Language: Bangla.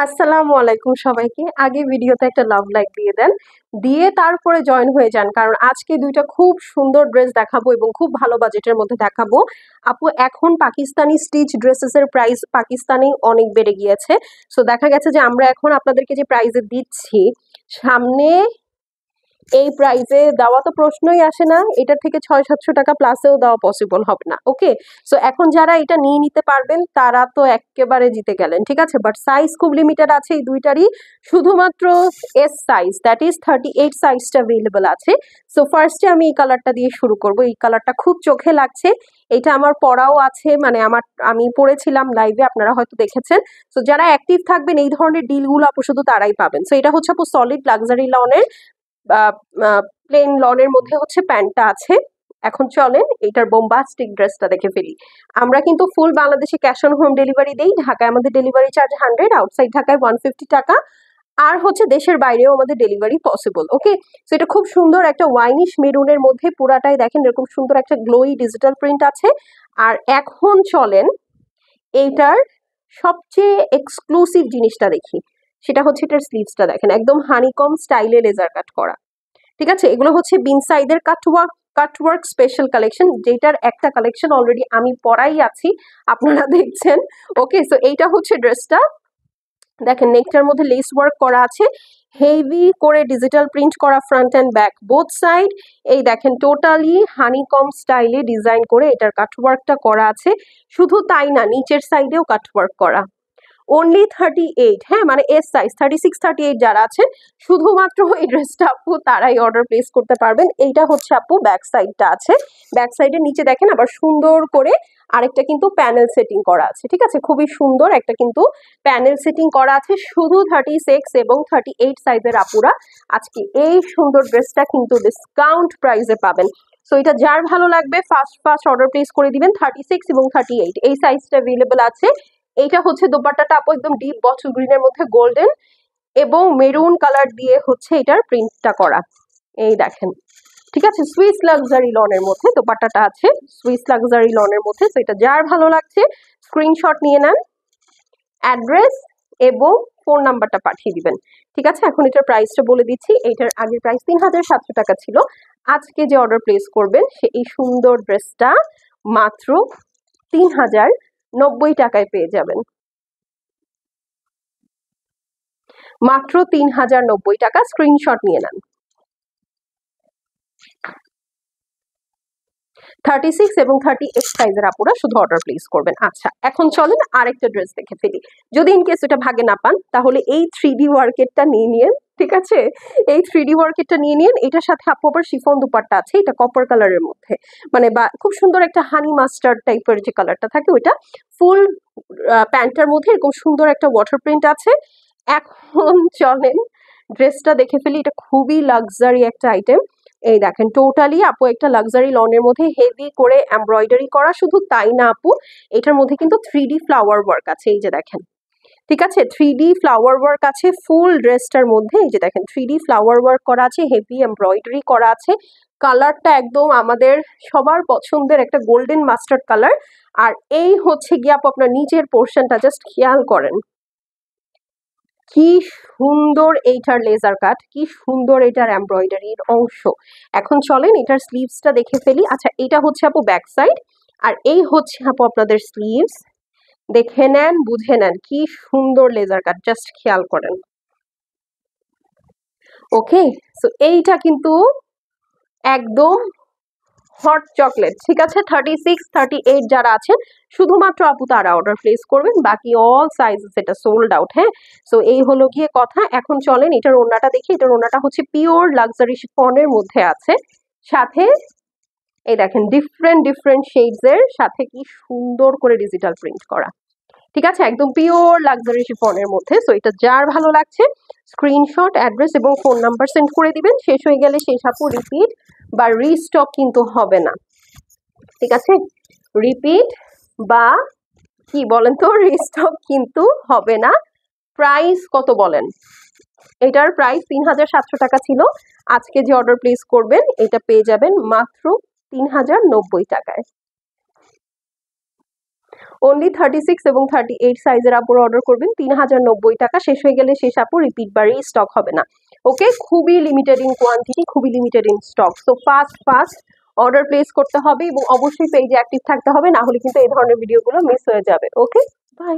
আসসালামু আলাইকুম সবাইকে। আগে ভিডিওতে একটা লাভ লাইক দিয়ে দেন। দিয়ে তারপরে জয়েন হয়ে যান। কারণ আজকে ২ টা খুব সুন্দর ড্রেস দেখাবো এবং খুব ভালো বাজেটের মধ্যে দেখাবো। আপু এখন পাকিস্তানি স্টিচ ড্রেসেস এর প্রাইস পাকিস্তানেই অনেক বেড়ে গিয়েছে। সো দেখা গেছে যে আমরা এখন আপনাদেরকে যে প্রাইসে দিচ্ছি, সামনে এই প্রাইসে দেওয়া তো প্রশ্নই আসে না। এটার থেকে ৬০০-৭০০ টাকা প্লাসেও দেওয়া পসিবল হবে না। ওকে? সো এখন যারা এটা নিয়ে নিতে পারবেন তারা তো এক্কেবারে জিতে গেলেন। ঠিক আছে? বাট সাইজ খুব লিমিটেড আছে এই ২ টারই। শুধুমাত্র এস সাইজ দ্যাট ইজ 38 সাইজটা এভেইলেবল আছে। সো ফার্স্টে আমি এই কালারটা দিয়ে শুরু করব। এই কালারটা খুব চোখে লাগছে। এটা আমার পরাও আছে, মানে আমি পড়েছিলাম লাইভে, আপনারা হয়তো দেখেছেন। সো যারা অ্যাক্টিভ থাকবেন এই ধরনের ডিলগুলো আপু শুধু তারাই পাবেন। সো এটা হচ্ছে আপু সলিড লাক্সারি লনের প্লেন লনের মধ্যে হচ্ছে প্যান্টটা আছে। এখন চলেন এটার বোম্বাস্টিক ড্রেসটা দেখে ফেলি। আমরা কিন্তু ফুল বাংলাদেশে ক্যাশ অন হোম ডেলিভারি দেই। ঢাকায় আমাদের ডেলিভারি চার্জ 100, আউটসাইড ঢাকায় 150 টাকা। আর হচ্ছে দেশের বাইরেও আমাদের ডেলিভারি পসিবল। ওকে? সো এটা খুব সুন্দর একটা ওয়াইনিশ মেরুনের মধ্যে পুরাটাই দেখেন এরকম সুন্দর একটা গ্লোই ডিজিটাল প্রিন্ট আছে। আর এখন চলেন এইটার সবচেয়ে এক্সক্লুসিভ জিনিসটা দেখি। সেটা হচ্ছে এটার স্লিভসটা দেখেন একদম হানিকম স্টাইলে লেজার কাট করা। ঠিক আছে? এগুলো হচ্ছে বিনসাইদের কাটওয়ার্ক স্পেশাল কালেকশন, যেটার একটা কালেকশন অলরেডি আমি পরাই আছি, আপনারা দেখছেন। ওকে? সো এইটা হচ্ছে ড্রেসটা। দেখেন নেকটার মধ্যে লেস ওয়ার্ক করা আছে, হেভি করে ডিজিটাল প্রিন্ট করা front and back both side. এই দেখেন টোটালি হানিকম স্টাইলে ডিজাইন করে এটার কাটওয়ার্কটা করা আছে। শুধু তাই না, নিচের সাইডেও কাটওয়ার্ক করা। অনলি 38, হ্যাঁ, মানে এস সাইজ 36 38 যারা আছেন শুধুমাত্র এই ড্রেসটা আপু তারাই অর্ডার প্লেস করতে পারবেন। এইটা হচ্ছে আপু ব্যাক সাইডটা আছে। ব্যাক সাইডের নিচে দেখেন আবার সুন্দর করে আরেকটা কিন্তু প্যানেল সেটিং করা আছে। ঠিক আছে? খুবই সুন্দর একটা কিন্তু প্যানেল সেটিং করা আছে। শুধু 36 এবং 38 সাইজের আপুরা আজকে এই সুন্দর ড্রেসটা কিন্তু ডিসকাউন্ট প্রাইসে পাবেন। সো এটা যার ভালো লাগবে ফার্স্ট অর্ডার প্লেস করে দিবেন। 36 এবং 38 এই সাইজটা অ্যাভেলেবল আছে। এইটা হচ্ছে দোপাট্টাটা আপু একদম ডিপ বটল গ্রিনের মধ্যে গোল্ডেন এবং মেরুন কালার দিয়ে হচ্ছে এটার প্রিন্টটা করা। এই দেখেন। ঠিক আছে? সুইস লাক্সারি লনের মধ্যে দোপাট্টাটা আছে, সুইস লাক্সারি লনের মধ্যে। তো এটা যার ভালো লাগছে স্ক্রিনশট নিয়ে নেন, অ্যাড্রেস এবং ফোন নাম্বারটা পাঠিয়ে দিবেন। ঠিক আছে? এখন এটার প্রাইসটা বলে দিচ্ছি। এটার আগের প্রাইস 3700 টাকা ছিল। আজকে যে অর্ডার প্লেস করবেন সে এই সুন্দর ড্রেসটা মাত্র 3090 টাকায় পেয়ে যাবেন। মাত্র 3090 টাকা। স্ক্রিনশট নিয়ে নেন। 36 এবং 38 সাইজের আপুরা শুধু অর্ডার প্লেস করবেন। আচ্ছা, এখন চলেন আরেকটা ড্রেস দেখে ফেলি। যদি ইনকেস এটা ভাগে না পান তাহলে এই 3D ওয়ার্কেটটা নিয়ে নিন। ঠিক আছে? এই 3D ওয়ার্কেটটা নিয়ে নিন। এটার সাথে আপু আবার শিফন দুপাট্টা আছে। এটা কপার কালারের মধ্যে, মানে বা খুব সুন্দর একটা হানি মাস্টার্ড টাইপের যে কালারটা থাকে ওইটা। ফুল প্যান্টটার মধ্যে এরকম সুন্দর একটা ওয়াটার প্রিন্ট আছে। এখন চলেন ড্রেসটা দেখে ফেলি। এটা খুবই লাক্সারি একটা আইটেম। এই দেখেন টোটালি আপু একটা লাক্সারি লনের মধ্যে হেভি করে এমব্রয়ডারি করা। শুধু তাই না আপু, এটার মধ্যে কিন্তু 3D ফ্লাওয়ার ওয়ার্ক আছে। এই যে দেখেন। ঠিক আছে? 3D ফ্লাওয়ার ওয়ার্ক আছে ফুল ড্রেসটার মধ্যে। এই যে দেখেন 3D ফ্লাওয়ার ওয়ার্ক করা আছে, হেভি এমব্রয়ডারি করা আছে। কালারটা একদম আমাদের সবার পছন্দের একটা গোল্ডেন মাস্টার্ড কালার। আর এই হচ্ছে গিয়ে আপু আপনার নিচের পোর্শনটা জাস্ট খেয়াল করেন। কি সুন্দর এইটার লেজার কাট, কি সুন্দর এটার এমব্রয়ডারির অংশ। এখন চলেন এটার স্লিভসটা দেখে ফেলি। আচ্ছা, এটা হচ্ছে আপু ব্যাক সাইড আর এই হচ্ছে আপু আপনাদের স্লিভস। দেখে নেন, বুঝে নেন কি সুন্দর লেজার কাট, জাস্ট খেয়াল করেন। ওকে? সো এইটা কিন্তু একদম হট চকলেট। ঠিক আছে? 36 38 যারা আছেন শুধুমাত্র আপু তারা অর্ডার প্লেস করবেন, বাকি অল সাইজেস এটা সোল্ড আউট। হ্যাঁ? সো এই হলো গিয়ে কথা। এখন চলেন এটার ওড়নাটা দেখি। এটার ওড়নাটা হচ্ছে পিওর লাক্সারি শিফনের মধ্যে আছে। সাথে এই দেখেন ডিফারেন্ট শেডস এর সাথে কি সুন্দর করে ডিজিটাল প্রিন্ট করা। ঠিক আছে? একদম পিওর লাক্সারি শিফনের মধ্যে। সো এটা যার ভালো লাগছে স্ক্রিনশট, অ্যাড্রেস এবং ফোন নাম্বার সেন্ড করে দিবেন। শেষ হয়ে গেলে শেষ আপু রিপিট বা রিস্টক কিন্তু হবে না। ঠিক আছে? রিপিট বা কি বলেন তো, রিস্টক কিন্তু হবে না। প্রাইস কত বলেন? এটার প্রাইস 3700 টাকা ছিল। আজকে যে অর্ডার প্লেস করবেন এটা পেয়ে যাবেন মাত্র 3090 টাকায়। অনলি 36 এবং 38 সাইজের আপুর অর্ডার করবেন 3090 টাকা, শেষ হয়ে গেলে শেষ আপু, রিপিট বারে স্টক হবে না। ওকে, খুবই লিমিটেড ইন কোয়ান্টিটি, খুবই limited in stock. So first order place করতে হবে এবং অবশ্যই পেজে অ্যাক্টিভ থাকতে হবে, না হলে কিন্তু এই ধরনের ভিডিওগুলো মিস হয়ে যাবে। ওকে, বাই।